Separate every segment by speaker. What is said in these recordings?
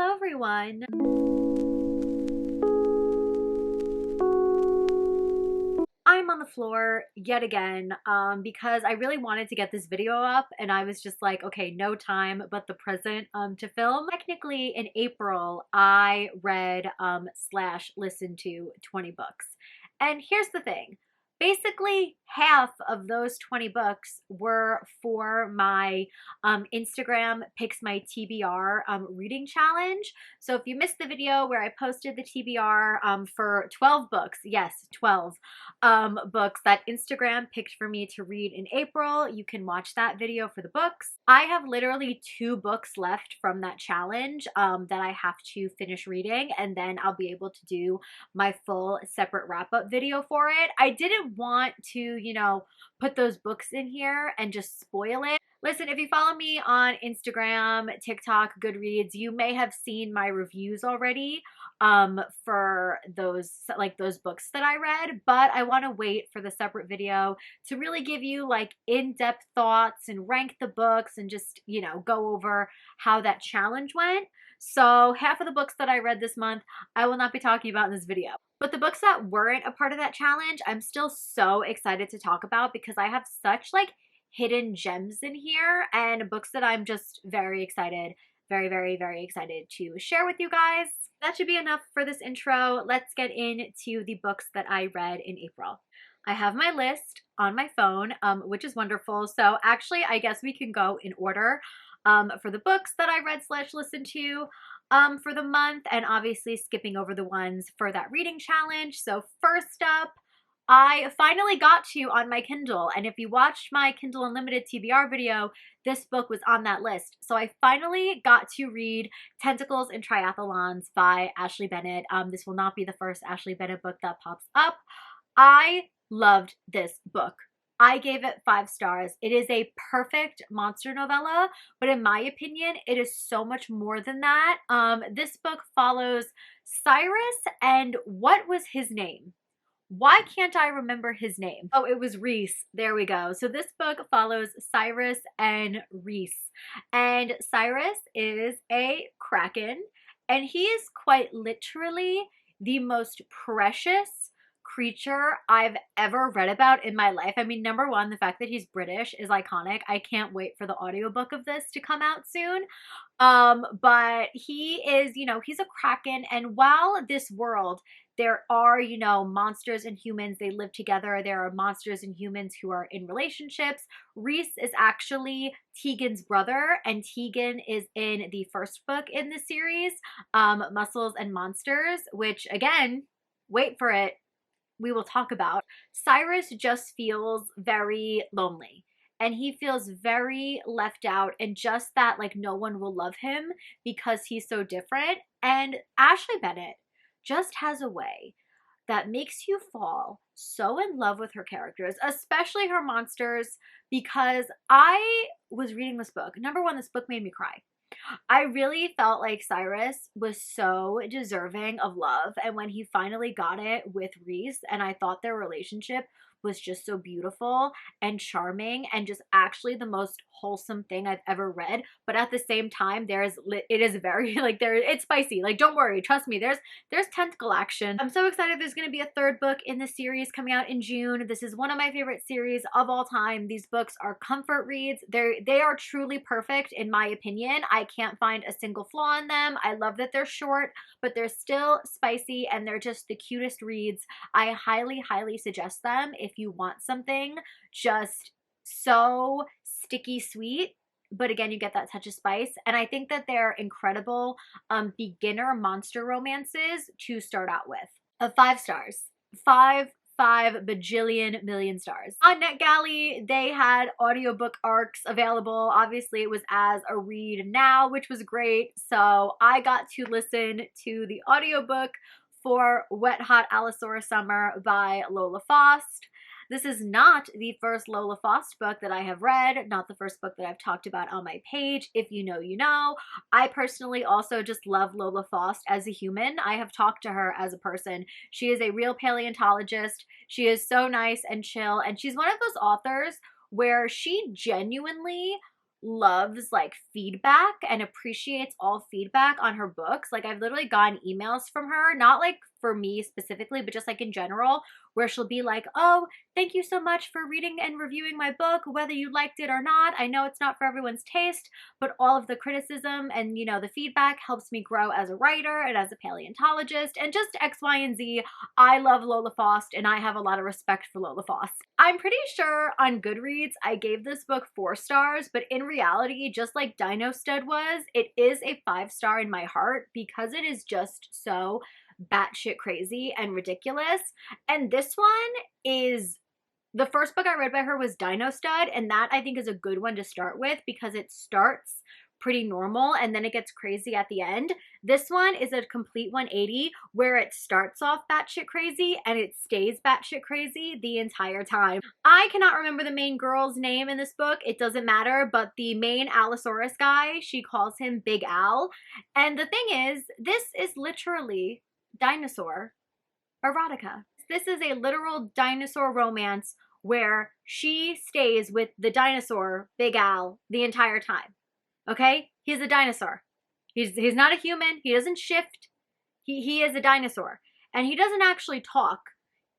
Speaker 1: Hello everyone! I'm on the floor yet again because I really wanted to get this video up and I was just like, okay, no time but the present to film. Technically in April, I read slash listened to 20 books. And here's the thing. Basically, half of those 20 books were for my Instagram Picks My TBR reading challenge. So if you missed the video where I posted the TBR for 12 books, yes, 12 books that Instagram picked for me to read in April, you can watch that video for the books. I have literally 2 books left from that challenge that I have to finish reading, and then I'll be able to do my full separate wrap-up video for it. I didn't want to, you know, put those books in here and just spoil it. Listen, if you follow me on Instagram, TikTok, Goodreads, you may have seen my reviews already for those books that I read, but I want to wait for the separate video to really give you like in-depth thoughts and rank the books and just, you know, go over how that challenge went. So half of the books that I read this month, I will not be talking about in this video. But the books that weren't a part of that challenge, I'm still so excited to talk about because I have such like hidden gems in here and books that I'm just very excited, very excited to share with you guys. That should be enough for this intro. Let's get into the books that I read in April. I have my list on my phone, which is wonderful. So actually, I guess we can go in order for the books that I read slash listened to for the month, and obviously skipping over the ones for that reading challenge. So first up, I finally got to on my Kindle, and if you watched my Kindle Unlimited TBR video, this book was on that list. So I finally got to read Tentacles and Triathlons by Ashley Bennett. This will not be the first Ashley Bennett book that pops up. I loved this book. I gave it 5 stars. It is a perfect monster novella, but in my opinion, it is so much more than that. This book follows Cyrus and what was his name? Why can't I remember his name? Oh, it was Reese. There we go. So this book follows Cyrus and Reese. And Cyrus is a kraken, and he is quite literally the most precious creature I've ever read about in my life. I mean, number one, the fact that he's British is iconic. I can't wait for the audiobook of this to come out soon. But he is, you know, he's a kraken, and while this world, there are, you know, monsters and humans, they live together. There are monsters and humans who are in relationships. Reese is actually Tegan's brother, and Tegan is in the first book in the series, Muscles and Monsters, which again, wait for it, we will talk about. Cyrus just feels very lonely, and he feels very left out, and just that like no one will love him because he's so different. And Ashley Bennett just has a way that makes you fall so in love with her characters, especially her monsters, because I was reading this book. Number one, this book made me cry. I really felt like Cyrus was so deserving of love, and when he finally got it with Reese, and I thought their relationship was just so beautiful and charming and just actually the most wholesome thing I've ever read. But at the same time, it is very like it's spicy. Like, don't worry, trust me, there's tentacle action. I'm so excited. There's going to be a 3rd book in the series coming out in June. This is one of my favorite series of all time. These books are comfort reads. They are truly perfect in my opinion. I can't find a single flaw in them. I love that they're short, but they're still spicy, and they're just the cutest reads. I highly suggest them if you want something just so sticky sweet, but again, you get that touch of spice. And I think that they're incredible beginner monster romances to start out with. 5 stars. 5 bajillion million stars. On NetGalley, they had audiobook arcs available. Obviously, it was as a read now, which was great. So I got to listen to the audiobook for Wet Hot Allosaurus Summer by Lola Faust. This is not the first Lola Faust book that I have read, not the first book that I've talked about on my page. If you know, you know. I personally also just love Lola Faust as a human. I have talked to her as a person. She is a real paleontologist. She is so nice and chill, and she's one of those authors where she genuinely loves like feedback and appreciates all feedback on her books. Like I've literally gotten emails from her, not like for me specifically, but just like in general, where she'll be like, oh, thank you so much for reading and reviewing my book, whether you liked it or not. I know it's not for everyone's taste, but all of the criticism and, you know, the feedback helps me grow as a writer and as a paleontologist and just X, Y, and Z. I love Lola Faust and I have a lot of respect for Lola Faust. I'm pretty sure on Goodreads I gave this book 4 stars, but in reality, just like Dino Stud was, it is a 5-star in my heart because it is just so batshit crazy and ridiculous. And this one is, the first book I read by her was Dino Stud, and that I think is a good one to start with because it starts pretty normal and then it gets crazy at the end. This one is a complete 180 where it starts off batshit crazy and it stays batshit crazy the entire time. I cannot remember the main girl's name in this book. It doesn't matter, but the main Allosaurus guy, she calls him Big Al. And the thing is, this is literally dinosaur erotica. This is a literal dinosaur romance where she stays with the dinosaur, Big Al, the entire time. Okay? He's a dinosaur. He's not a human. He doesn't shift. He is a dinosaur. And he doesn't actually talk.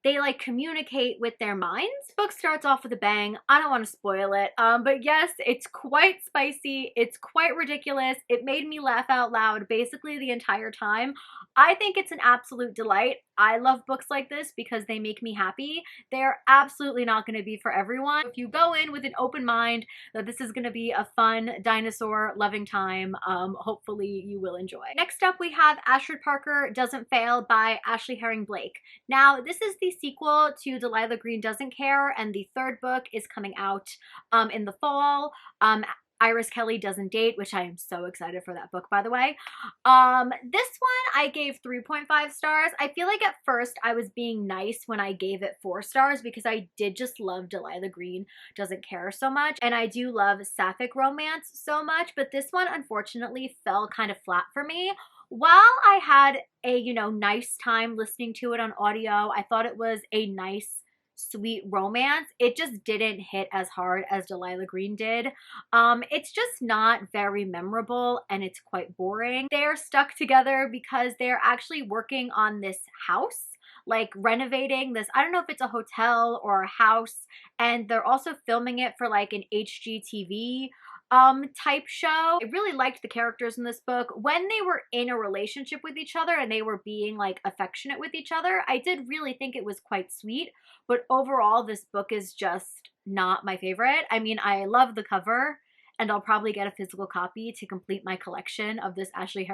Speaker 1: They like communicate with their minds. Book starts off with a bang. I don't want to spoil it. But yes, it's quite spicy. It's quite ridiculous. It made me laugh out loud basically the entire time. I think it's an absolute delight. I love books like this because they make me happy. They're absolutely not going to be for everyone. If you go in with an open mind that this is going to be a fun dinosaur loving time, hopefully you will enjoy. Next up we have Ashford Parker Doesn't Fail by Ashley Herring Blake. Now this is the sequel to Delilah Green Doesn't Care, and the 3rd book is coming out in the fall. Iris Kelly Doesn't Date, which I am so excited for that book, by the way. This one I gave 3.5 stars. I feel like at first I was being nice when I gave it 4 stars because I did just love Delilah Green Doesn't Care so much, and I do love sapphic romance so much, but this one unfortunately fell kind of flat for me. While I had a, you know, nice time listening to it on audio, I thought it was a nice sweet romance, it just didn't hit as hard as Delilah Green did. It's just not very memorable and it's quite boring. They're stuck together because they're actually working on this house, like renovating this, I don't know if it's a hotel or a house, and they're also filming it for like an HGTV type show. I really liked the characters in this book. When they were in a relationship with each other and they were being like affectionate with each other, I did really think it was quite sweet, but overall this book is just not my favorite. I mean, I love the cover and I'll probably get a physical copy to complete my collection of this Ashley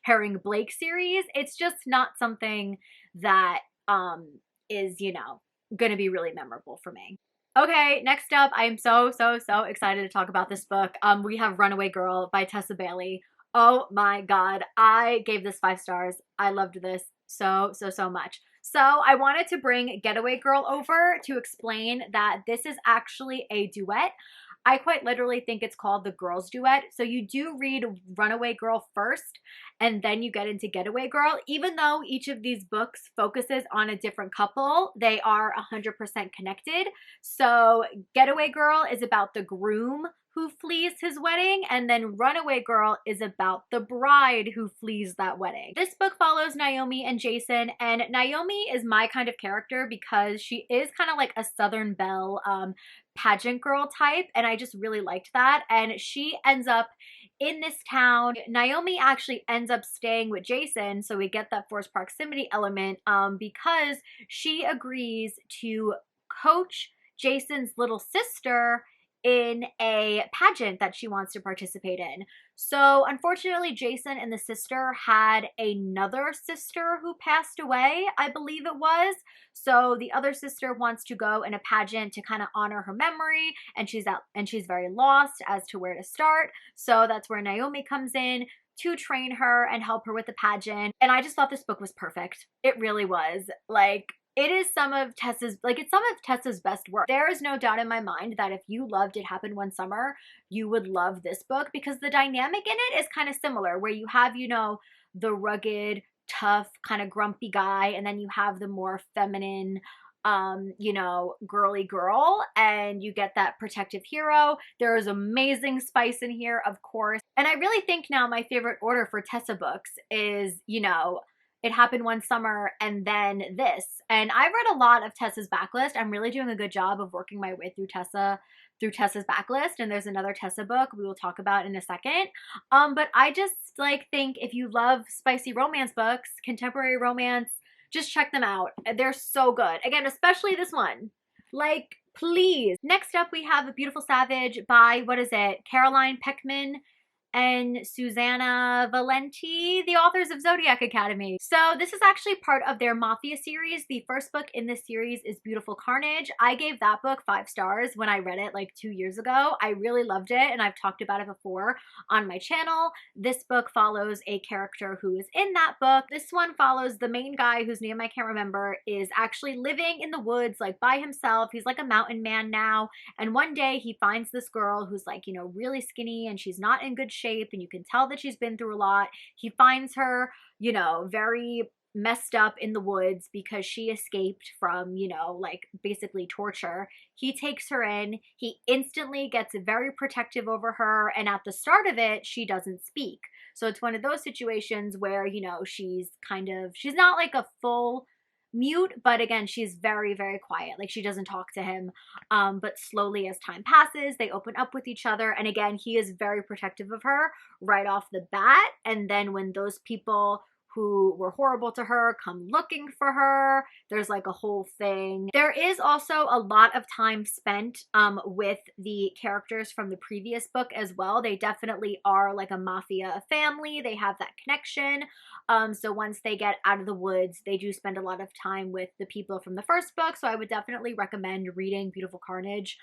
Speaker 1: Herring Blake series. It's just not something that is, you know, gonna be really memorable for me. Okay, next up, I am so excited to talk about this book. We have Runaway Girl by Tessa Bailey. Oh my god, I gave this 5 stars. I loved this so much. So I wanted to bring Getaway Girl over to explain that this is actually a duet. I quite literally think it's called the Girls Duet. So you do read Runaway Girl first, and then you get into Getaway Girl. Even though each of these books focuses on a different couple, they are 100% connected. So Getaway Girl is about the groom who flees his wedding, and then Runaway Girl is about the bride who flees that wedding. This book follows Naomi and Jason, and Naomi is my kind of character because she is kind of like a Southern Belle pageant girl type, and I just really liked that. And she ends up in this town. Naomi actually ends up staying with Jason, so we get that forced proximity element because she agrees to coach Jason's little sister in a pageant that she wants to participate in. So unfortunately, Jason and the sister had another sister who passed away, I believe it was. So the other sister wants to go in a pageant to kind of honor her memory, and she's very lost as to where to start. So that's where Naomi comes in to train her and help her with the pageant. And I just thought this book was perfect. It really was. Like, it is some of Tessa's best work. There is no doubt in my mind that if you loved It Happened One Summer, you would love this book because the dynamic in it is kind of similar, where you have, you know, the rugged, tough, kind of grumpy guy, and then you have the more feminine, you know, girly girl, and you get that protective hero. There is amazing spice in here, of course. And I really think now my favorite order for Tessa books is, you know, It Happened One Summer and then this. And I've read a lot of Tessa's backlist. I'm really doing a good job of working my way through Tessa's backlist, and there's another Tessa book we will talk about in a second. But I just like think if you love spicy romance books, contemporary romance, just check them out. They're so good. Again, especially this one. Like, please. Next up, we have A Beautiful Savage by, what is it, Caroline Peckman and Susanna Valenti, the authors of Zodiac Academy. So this is actually part of their Mafia series. The first book in this series is Beautiful Carnage. I gave that book 5 stars when I read it like 2 years ago. I really loved it, and I've talked about it before on my channel. This book follows a character who is in that book. This one follows the main guy, whose name I can't remember, is actually living in the woods like by himself. He's like a mountain man now, and one day he finds this girl who's like, you know, really skinny, and she's not in good shape, and you can tell that she's been through a lot. He finds her, you know, very messed up in the woods because she escaped from, you know, like basically torture. He takes her in. He instantly gets very protective over her, and at the start of it, she doesn't speak. So it's one of those situations where, you know, she's not like a full mute, but again, she's very, very quiet. Like, she doesn't talk to him. But slowly as time passes, they open up with each other. And again, he is very protective of her right off the bat. And then when those people who were horrible to her come looking for her, there's like a whole thing. There is also a lot of time spent with the characters from the previous book as well. They definitely are like a mafia family. They have that connection. So once they get out of the woods, they do spend a lot of time with the people from the first book. So I would definitely recommend reading Beautiful Carnage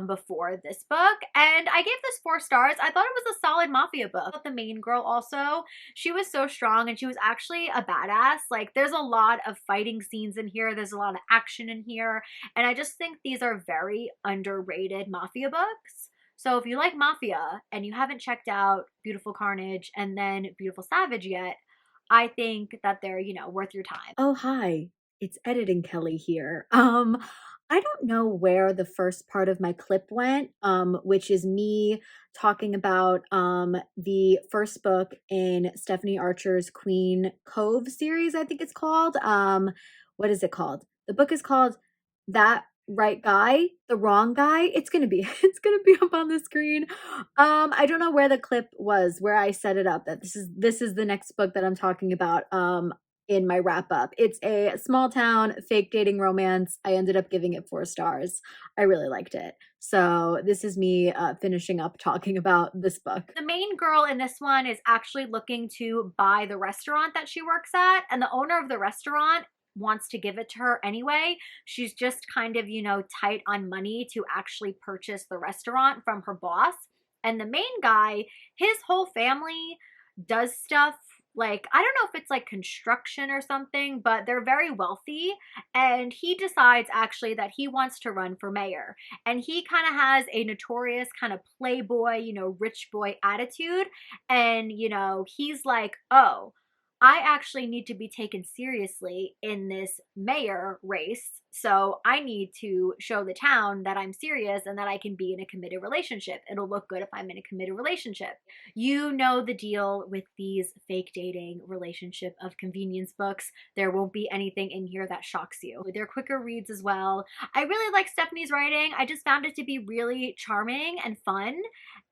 Speaker 1: before this book. And I gave this 4 stars. I thought it was a solid mafia book. But the main girl also, she was so strong, and she was actually a badass. Like, there's a lot of fighting scenes in here. There's a lot of action in here. And I just think these are very underrated mafia books. So if you like mafia and you haven't checked out Beautiful Carnage and then Beautiful Savage yet, I think that they're, you know, worth your time.
Speaker 2: Oh, hi. It's Editing Kelly here. I don't know where the first part of my clip went, which is me talking about the first book in Stephanie Archer's Queen Cove series, I think it's called. What is it called? The book is called That Right Guy, The Wrong Guy. It's gonna be it's gonna be up on the screen. I don't know where the clip was where I set it up that this is the next book that I'm talking about in my wrap up. It's a small town fake dating romance. I ended up giving it 4 stars. I really liked it. So this is me finishing up talking about this book.
Speaker 1: The main girl in this one is actually looking to buy the restaurant that she works at, and the owner of the restaurant wants to give it to her anyway. She's just kind of, you know, tight on money to actually purchase the restaurant from her boss. And the main guy, his whole family does stuff like, I don't know if it's like construction or something, but they're very wealthy. And he decides actually that he wants to run for mayor. And he kind of has a notorious kind of playboy, you know, rich boy attitude. And, you know, he's like, oh, I actually need to be taken seriously in this mayor race. So I need to show the town that I'm serious and that I can be in a committed relationship. It'll look good if I'm in a committed relationship. You know the deal with these fake dating relationship of convenience books. There won't be anything in here that shocks you. They're quicker reads as well. I really like Stephanie's writing. I just found it to be really charming and fun.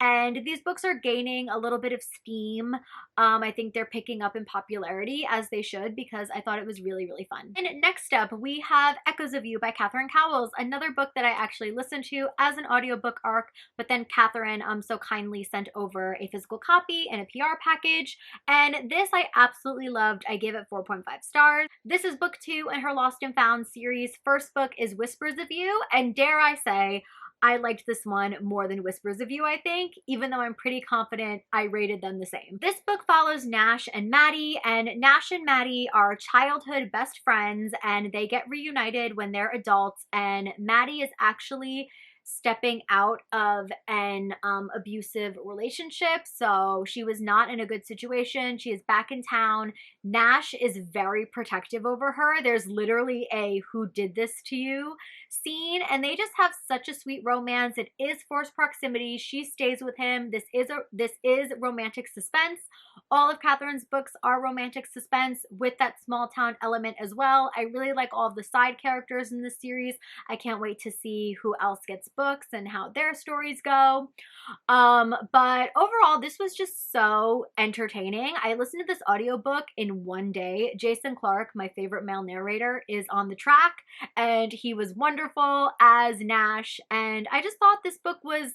Speaker 1: And these books are gaining a little bit of steam. I think they're picking up in popularity, as they should, because I thought it was really, really fun. And next up, we have Echoes of You by Catherine Cowles, another book that I actually listened to as an audiobook arc, but then Catherine so kindly sent over a physical copy and a PR package. And this I absolutely loved. I gave it 4.5 stars. This is book 2 in her Lost and Found series. First book is Whispers of You, and dare I say, I liked this one more than Whispers of You, I think, even though I'm pretty confident I rated them the same. This book follows Nash and Maddie, and Nash and Maddie are childhood best friends, and they get reunited when they're adults, and Maddie is actually stepping out of an abusive relationship. So she was not in a good situation. She is back in town. Nash is very protective over her. There's literally a "who did this to you" scene, and they just have such a sweet romance. It is forced proximity. She stays with him. This is romantic suspense. All of Catherine's books are romantic suspense with that small town element as well. I really like all of the side characters in this series. I can't wait to see who else gets books and how their stories go. But overall, this was just so entertaining. I listened to this audiobook in one day. Jason Clark, my favorite male narrator, is on the track, and he was wonderful as Nash. And I just thought this book was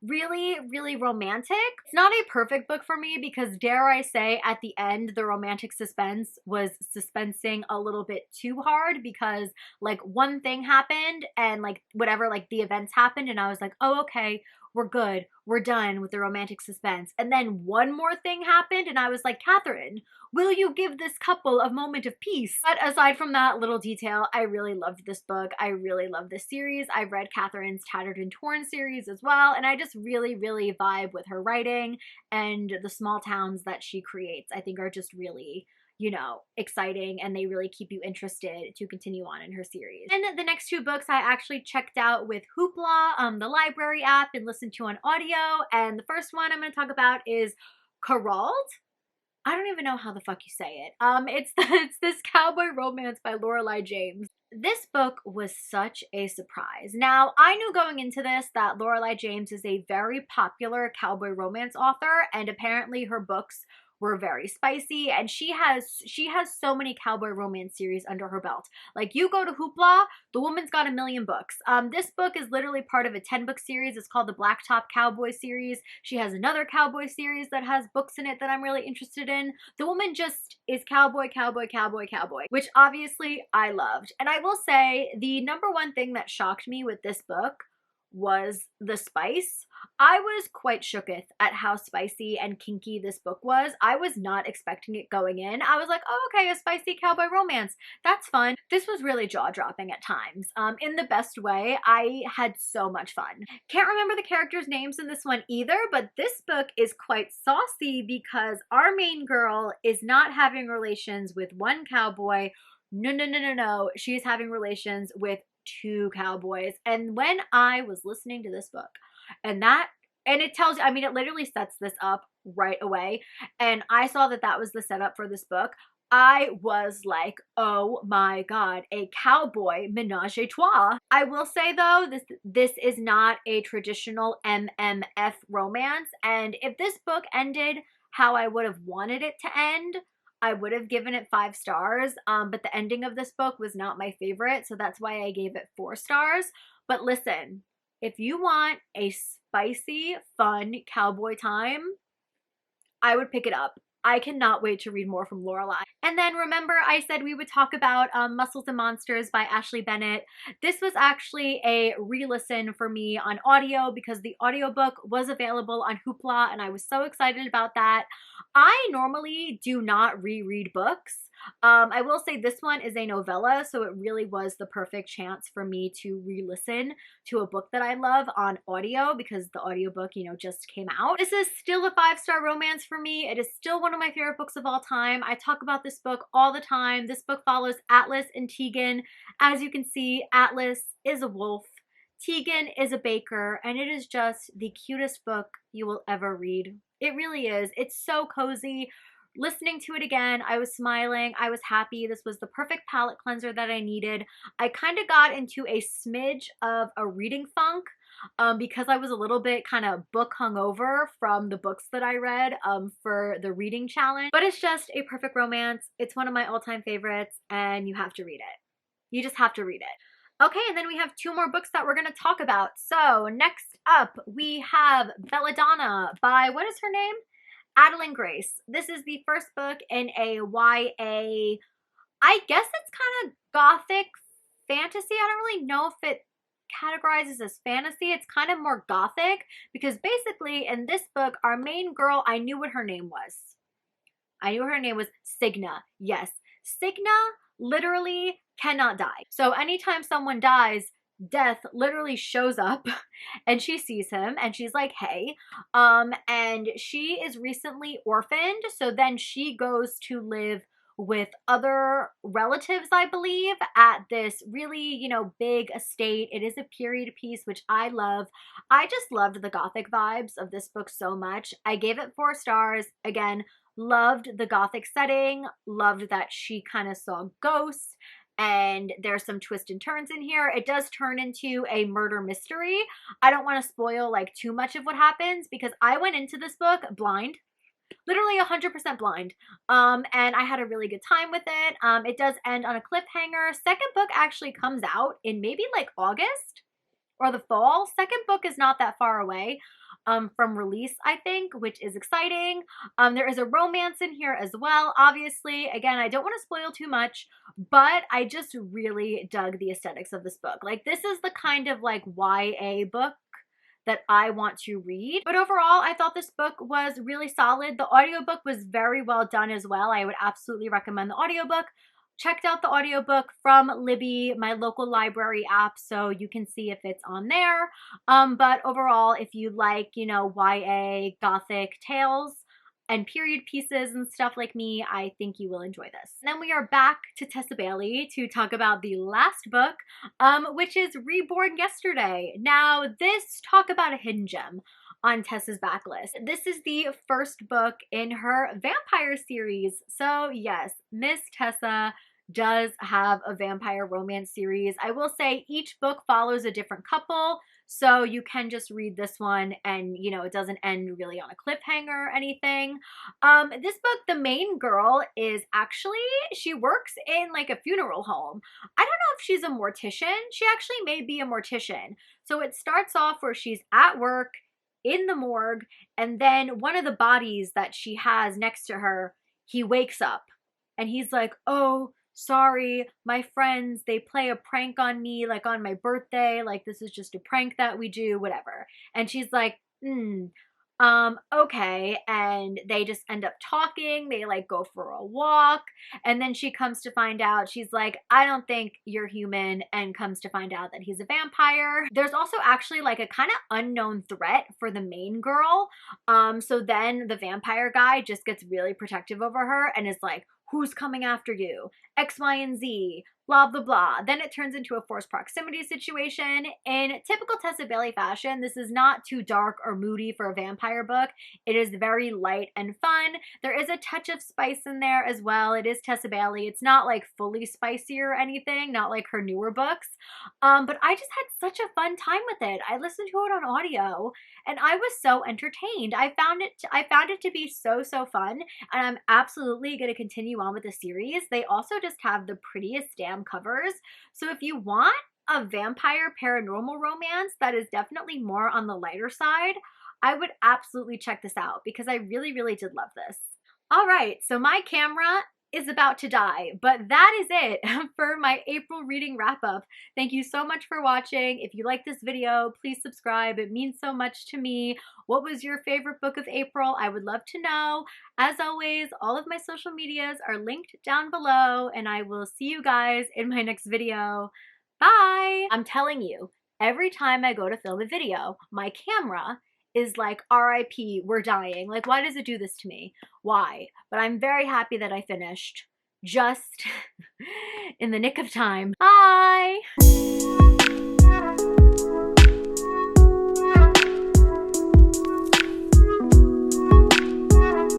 Speaker 1: really, really romantic. It's not a perfect book for me because, dare I say, at the end, the romantic suspense was suspensing a little bit too hard because, like, one thing happened and, like, whatever, like, the events happened, and I was like, oh, okay, we're good. We're done with the romantic suspense. And then one more thing happened, and I was like, Catherine, will you give this couple a moment of peace? But aside from that little detail, I really loved this book. I really love this series. I've read Catherine's Tattered and Torn series as well, and I just really, really vibe with her writing, and the small towns that she creates, I think, are just really, you know, exciting, and they really keep you interested to continue on in her series. And the next two books I actually checked out with Hoopla, the library app, and listened to on audio. And the first one I'm going to talk about is Carald. I don't even know how the fuck you say it. It's this cowboy romance by Lorelei James. This book was such a surprise. Now, I knew going into this that Lorelei James is a very popular cowboy romance author, and apparently her books were very spicy, and she has so many cowboy romance series under her belt. Like, you go to Hoopla, the woman's got a million books. This book is literally part of a 10-book series. It's called the Blacktop Cowboy series. She has another cowboy series that has books in it that I'm really interested in. The woman just is cowboy, cowboy, cowboy, cowboy, which obviously I loved. And I will say the number one thing that shocked me with this book was the spice. I was quite shooketh at how spicy and kinky this book was. I was not expecting it going in. I was like, oh, okay, a spicy cowboy romance. That's fun. This was really jaw-dropping at times, in the best way. I had so much fun. Can't remember the characters' names in this one either, but this book is quite saucy because our main girl is not having relations with one cowboy. No, no, no, no, no. She's having relations with two cowboys. And when I was listening to this book, and it tells you, I mean, it literally sets this up right away, and I saw that that was the setup for this book, I was like, oh my god, a cowboy menage a trois. I will say though, this is not a traditional MMF romance, and if this book ended how I would have wanted it to end, I would have given it 5 stars, but the ending of this book was not my favorite, so that's why I gave it 4 stars. But listen, if you want a spicy, fun cowboy time, I would pick it up. I cannot wait to read more from Lorelei. And then remember I said we would talk about Muscles and Monsters by Ashley Bennett. This was actually a re-listen for me on audio because the audiobook was available on Hoopla, and I was so excited about that. I normally do not reread books. I will say this one is a novella, so it really was the perfect chance for me to re-listen to a book that I love on audio because the audiobook, you know, just came out. This is still a 5-star romance for me. It is still one of my favorite books of all time. I talk about this book all the time. This book follows Atlas and Tegan. As you can see, Atlas is a wolf. Tegan is a baker, and it is just the cutest book you will ever read. It really is. It's so cozy. Listening to it again, I was smiling. I was happy. This was the perfect palate cleanser that I needed. I kind of got into a smidge of a reading funk because I was a little bit kind of book hungover from the books that I read for the reading challenge. But it's just a perfect romance. It's one of my all-time favorites, and you have to read it. You just have to read it. Okay, and then we have 2 more books that we're going to talk about. So next up, we have Belladonna by, what is her name? Adeline Grace. This is the first book in a YA, I guess it's kind of gothic fantasy. I don't really know if it categorizes as fantasy. It's kind of more gothic because basically in this book, our main girl, I knew what her name was. I knew her name was Signa. Yes, Signa literally cannot die. So anytime someone dies, Death literally shows up and she sees him and she's like, hey. And she is recently orphaned. So then she goes to live with other relatives, I believe, at this really, big estate. It is a period piece, which I love. I just loved the gothic vibes of this book so much. I gave it 4 stars. Again, loved the gothic setting, loved that she kind of saw ghosts, and there's some twists and turns in here. It does turn into a murder mystery. I don't want to spoil like too much of what happens because I went into this book blind, literally 100% blind. And I had a really good time with it. It does end on a cliffhanger. Second book actually comes out in maybe like August or the fall. Second book is not that far away from release, I think, which is exciting. There is a romance in here as well, obviously. Again, I don't want to spoil too much, but I just really dug the aesthetics of this book. Like, this is the kind of like YA book that I want to read. But overall, I thought this book was really solid. The audiobook was very well done as well. I would absolutely recommend the audiobook. Checked out the audiobook from Libby, my local library app, so you can see if it's on there. But overall, if you like, YA gothic tales and period pieces and stuff like me, I think you will enjoy this. And then we are back to Tessa Bailey to talk about the last book, which is Reborn Yesterday. Now, talk about a hidden gem on Tessa's backlist. This is the first book in her vampire series. So yes, Miss Tessa does have a vampire romance series. I will say each book follows a different couple, so you can just read this one and, it doesn't end really on a cliffhanger or anything. This book, the main girl is actually, she works in like a funeral home. I don't know if she's a mortician. She actually may be a mortician. So it starts off where she's at work in the morgue, and then one of the bodies that she has next to her, he wakes up and he's like, oh, sorry, my friends, they play a prank on me, like on my birthday, like this is just a prank that we do, whatever. And she's like, okay. And they just end up talking. They like go for a walk. And then she comes to find out, she's like, I don't think you're human, and comes to find out that he's a vampire. There's also actually like a kind of unknown threat for the main girl. So then the vampire guy just gets really protective over her and is like, who's coming after you? X, Y, and Z, blah, blah, blah. Then it turns into a forced proximity situation. In typical Tessa Bailey fashion, this is not too dark or moody for a vampire book. It is very light and fun. There is a touch of spice in there as well. It is Tessa Bailey. It's not like fully spicy or anything, not like her newer books. But I just had such a fun time with it. I listened to it on audio and I was so entertained. I found it to be so, so fun, and I'm absolutely going to continue on with the series. They also just have the prettiest damn covers. So if you want a vampire paranormal romance that is definitely more on the lighter side, I would absolutely check this out because I really, really did love this. All right, so my camera is about to die, but that is it for my April reading wrap up. Thank you so much for watching. If you like this video, please subscribe. It means so much to me. What was your favorite book of April? I would love to know. As always, all of my social medias are linked down below, and I will see you guys in my next video. Bye! I'm telling you, every time I go to film a video, my camera is like, RIP, we're dying. Like, why does it do this to me? Why? But I'm very happy that I finished just in the nick of time. Bye!